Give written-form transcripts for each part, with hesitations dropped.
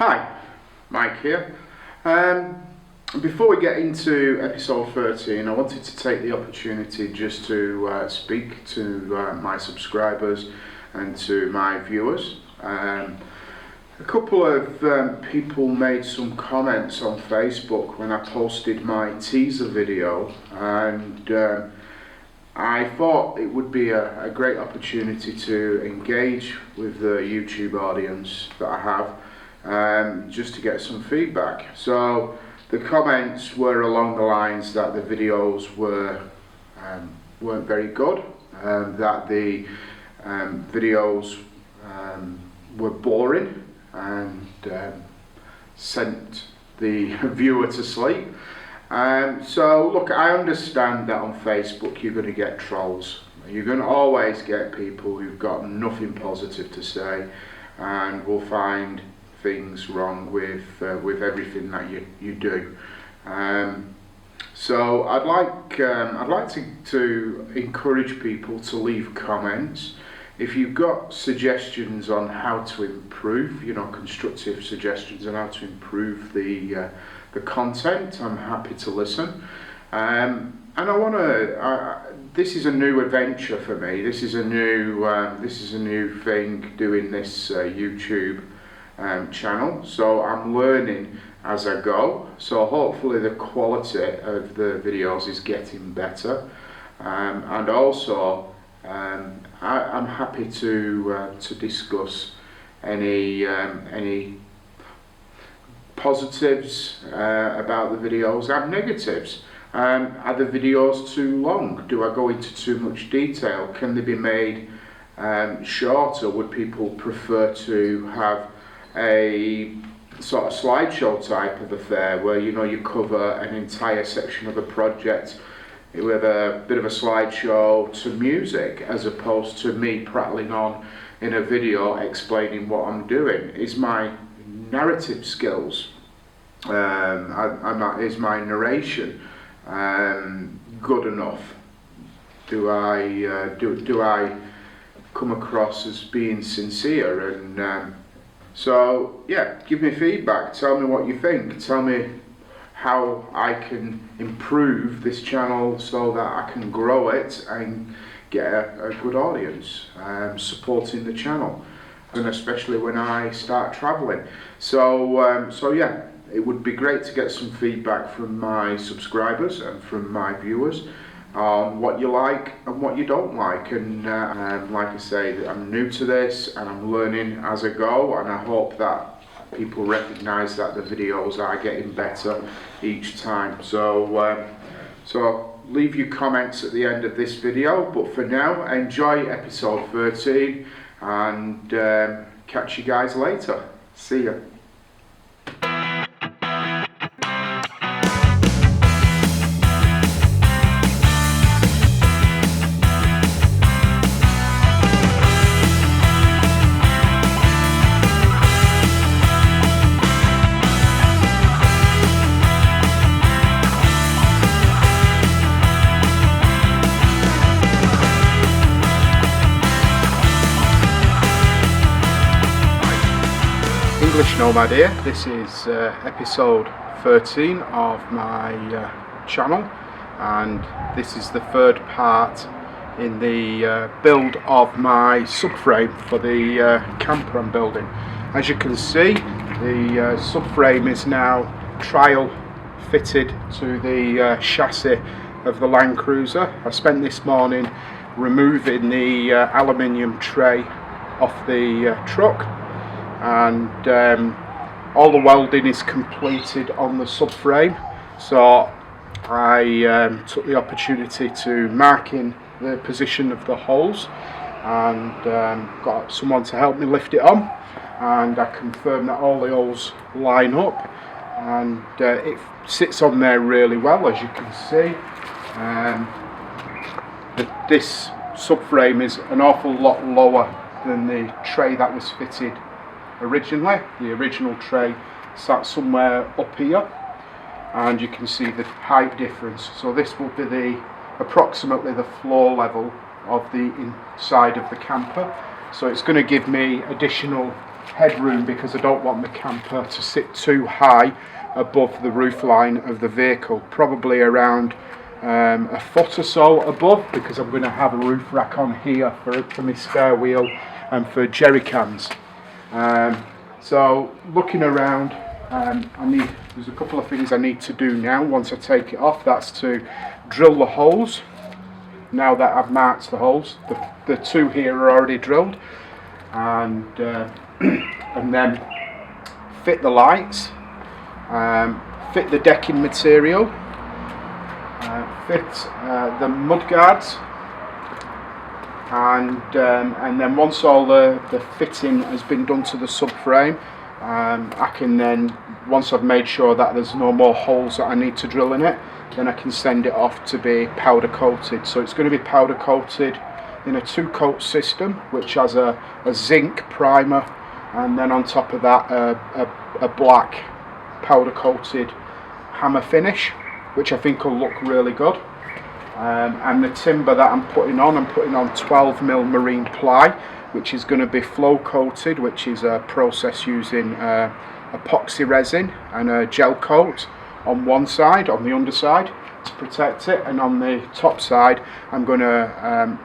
Hi, Mike here. Before we get into episode 13, I wanted to take the opportunity just to speak to my subscribers and to my viewers. A couple of people made some comments on Facebook when I posted my teaser video, and I thought it would be a great opportunity to engage with the YouTube audience that I have, just to get some feedback. So the comments were along the lines that the videos weren't very good, that the videos were boring and sent the viewer to sleep. So look, I understand that on Facebook you're going to get trolls. You're going to always get people who've got nothing positive to say and will find things wrong with everything that you do. So I'd like to encourage people to leave comments. If you've got suggestions on how to improve, constructive suggestions on how to improve the content, I'm happy to listen. And I want to. This is a new adventure for me. This is a new thing, doing this YouTube channel. So I'm learning as I go. So hopefully the quality of the videos is getting better, and also I'm happy to discuss any positives about the videos and negatives. Are the videos too long? Do I go into too much detail? Can they be made shorter? Would people prefer to have a sort of slideshow type of affair where you cover an entire section of a project with a bit of a slideshow to music, as opposed to me prattling on in a video explaining what I'm doing? Is my narrative skills, is my narration good enough? Do I come across as being sincere? And so yeah, give me feedback. Tell me what you think. Tell me how I can improve this channel so that I can grow it and get a good audience supporting the channel, and especially when I start traveling. So yeah, it would be great to get some feedback from my subscribers and from my viewers on what you like and what you don't like. And like I say, I'm new to this and I'm learning as I go, and I hope that people recognise that the videos are getting better each time. So leave your comments at the end of this video, but for now, enjoy episode 13 and catch you guys later. See ya. English Nomad here. This is episode 13 of my channel, and this is the third part in the build of my subframe for the camper I'm building. As you can see, the subframe is now trial fitted to the chassis of the LandCruiser. I spent this morning removing the aluminium tray off the truck, and all the welding is completed on the subframe. So I took the opportunity to mark in the position of the holes, and got someone to help me lift it on, and I confirmed that all the holes line up, and it sits on there really well. As you can see, this subframe is an awful lot lower than the tray that was fitted originally. The original tray sat somewhere up here, and you can see the height difference. So this will be approximately the floor level of the inside of the camper. So it's going to give me additional headroom because I don't want the camper to sit too high above the roof line of the vehicle, probably around a foot or so above, because I'm going to have a roof rack on here for my spare wheel and for jerry cans. So looking around, there's a couple of things I need to do now once I take it off. That's to drill the holes. Now that I've marked the holes, the two here are already drilled, and then fit the lights, fit the decking material, fit the mud guards, and then once all the fitting has been done to the subframe, I can then, once I've made sure that there's no more holes that I need to drill in it, then I can send it off to be powder coated. So it's going to be powder coated in a 2-coat system, which has a zinc primer, and then on top of that a black powder coated hammer finish, which I think will look really good. And the timber that I'm putting on 12mm marine ply, which is going to be flow coated, which is a process using epoxy resin and a gel coat on one side, on the underside, to protect it, and on the top side I'm going to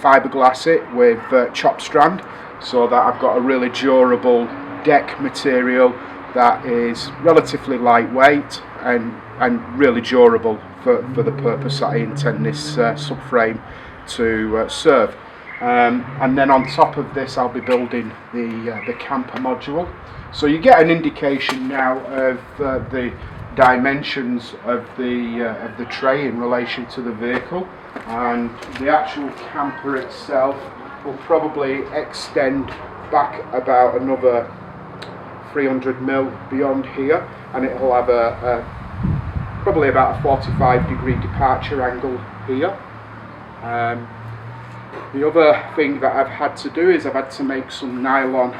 fiberglass it with chop strand, so that I've got a really durable deck material that is relatively lightweight and really durable for the purpose that I intend this subframe to serve. And then on top of this I'll be building the camper module. So you get an indication now of the dimensions of the tray in relation to the vehicle, and the actual camper itself will probably extend back about another 300mm beyond here, and it will have probably about a 45-degree departure angle here. The other thing that I've had to do is I've had to make some nylon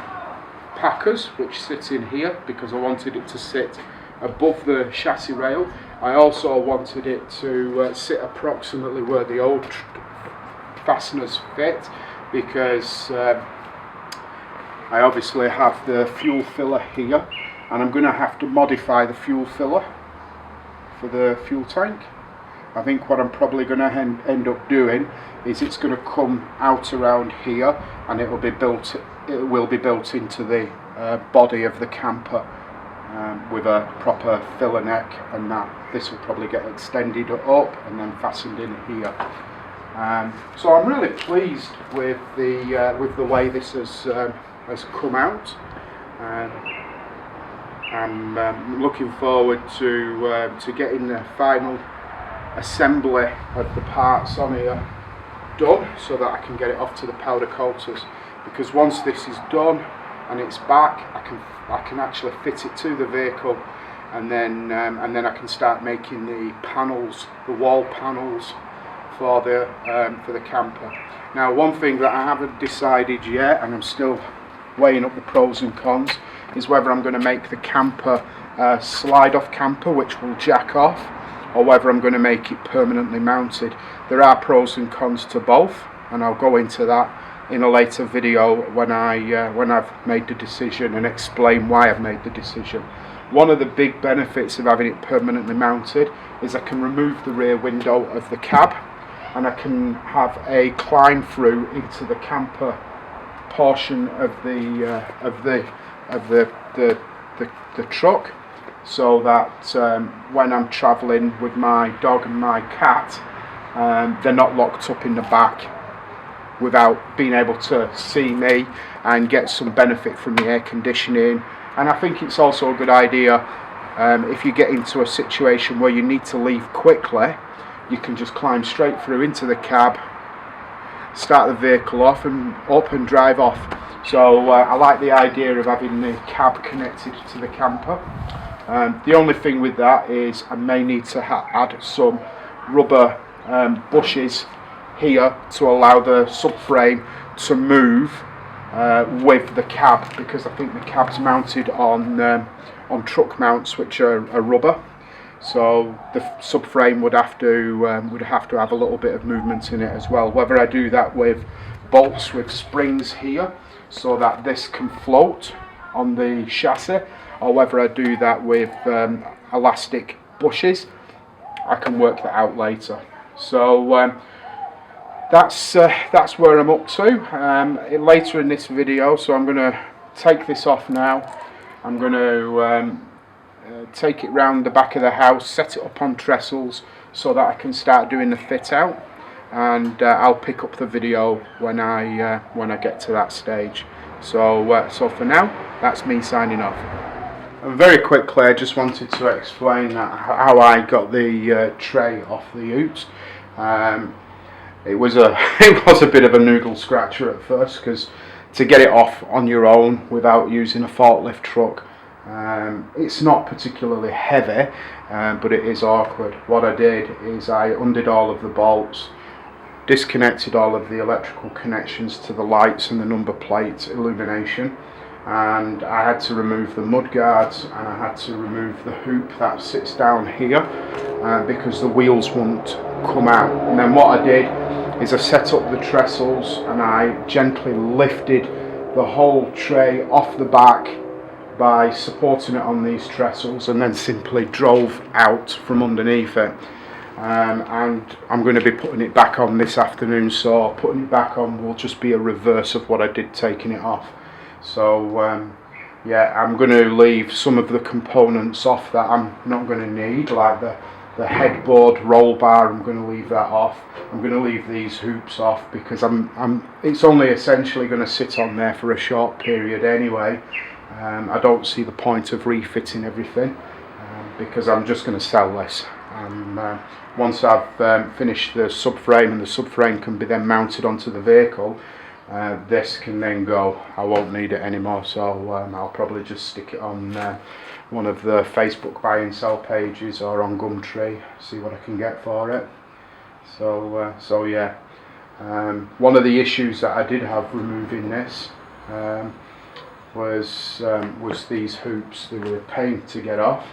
packers which sit in here, because I wanted it to sit above the chassis rail. I also wanted it to sit approximately where the old fasteners fit, because I obviously have the fuel filler here, and I'm going to have to modify the fuel filler for the fuel tank. I think what I'm probably going to end up doing is it's going to come out around here, and it will be built into the body of the camper, with a proper filler neck, and that this will probably get extended up and then fastened in here. So I'm really pleased with the way this has come out. I'm looking forward to getting the final assembly of the parts on here done, so that I can get it off to the powder coaters, because once this is done and it's back, I can actually fit it to the vehicle, and then I can start making the panels, the wall panels for the camper. Now, one thing that I haven't decided yet, and I'm still weighing up the pros and cons, is whether I'm going to make the camper a slide-off camper which will jack off, or whether I'm going to make it permanently mounted. There are pros and cons to both, and I'll go into that in a later video when I've made the decision and explain why I've made the decision. One of the big benefits of having it permanently mounted is I can remove the rear window of the cab, and I can have a climb through into the camper portion of the truck, so that when I'm travelling with my dog and my cat, they're not locked up in the back without being able to see me and get some benefit from the air conditioning. And I think it's also a good idea, if you get into a situation where you need to leave quickly, you can just climb straight through into the cab, start the vehicle off and up and drive off. So I like the idea of having the cab connected to the camper. The only thing with that is I may need to add some rubber bushes here to allow the subframe to move with the cab, because I think the cab's mounted on truck mounts which are rubber. So the subframe would have to have a little bit of movement in it as well. Whether I do that with bolts with springs here so that this can float on the chassis, or whether I do that with elastic bushes, I can work that out later. So that's where I'm up to later in this video. So I'm going to take this off now. I'm going to take it round the back of the house, set it up on trestles so that I can start doing the fit out, and I'll pick up the video when I get to that stage. So for now, that's me signing off. And very quickly, I just wanted to explain how I got the tray off the utes. It was a bit of a noodle scratcher at first, because to get it off on your own without using a forklift truck, it's not particularly heavy, but it is awkward. What I did is I undid all of the bolts, disconnected all of the electrical connections to the lights and the number plate illumination, and I had to remove the mud guards, and I had to remove the hoop that sits down here because the wheels won't come out. And then what I did is I set up the trestles and I gently lifted the whole tray off the back by supporting it on these trestles, and then simply drove out from underneath it. And I'm going to be putting it back on this afternoon, so putting it back on will just be a reverse of what I did taking it off. So yeah, I'm going to leave some of the components off that I'm not going to need, like the headboard, roll bar. I'm going to leave that off. I'm going to leave these hoops off because it's only essentially going to sit on there for a short period anyway. I don't see the point of refitting everything because I'm just going to sell this. Once I've finished the subframe, and the subframe can be then mounted onto the vehicle, this can then go. I won't need it anymore, so I'll probably just stick it on one of the Facebook buy and sell pages or on Gumtree, see what I can get for it. So yeah, one of the issues that I did have removing this was these hoops. They were a pain to get off,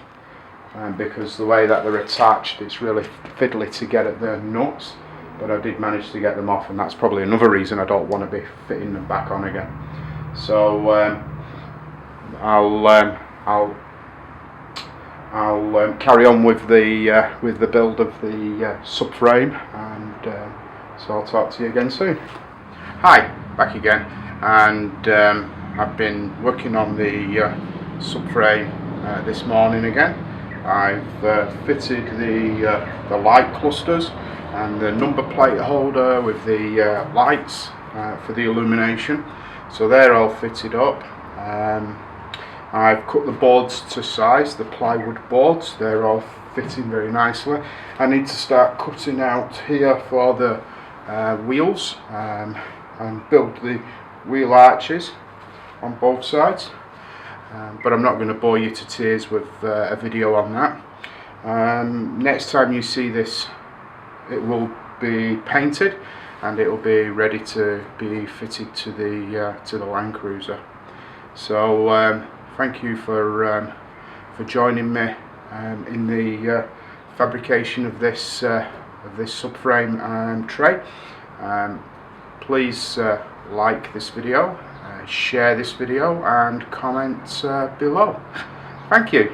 because the way that they're attached, it's really fiddly to get at the nuts, but I did manage to get them off, and that's probably another reason I don't want to be fitting them back on again. So I'll carry on with the build of the subframe, and so I'll talk to you again soon. Hi, back again, and I've been working on the subframe this morning again. I've fitted the light clusters and the number plate holder with the lights for the illumination, so they're all fitted up. I've cut the boards to size, the plywood boards, they're all fitting very nicely. I need to start cutting out here for the wheels and build the wheel arches on both sides, but I'm not going to bore you to tears with a video on that. Next time you see this, it will be painted and it will be ready to be fitted to the LandCruiser. So thank you for joining me in the fabrication of this subframe tray. Please like this video, share this video, and comment below. Thank you.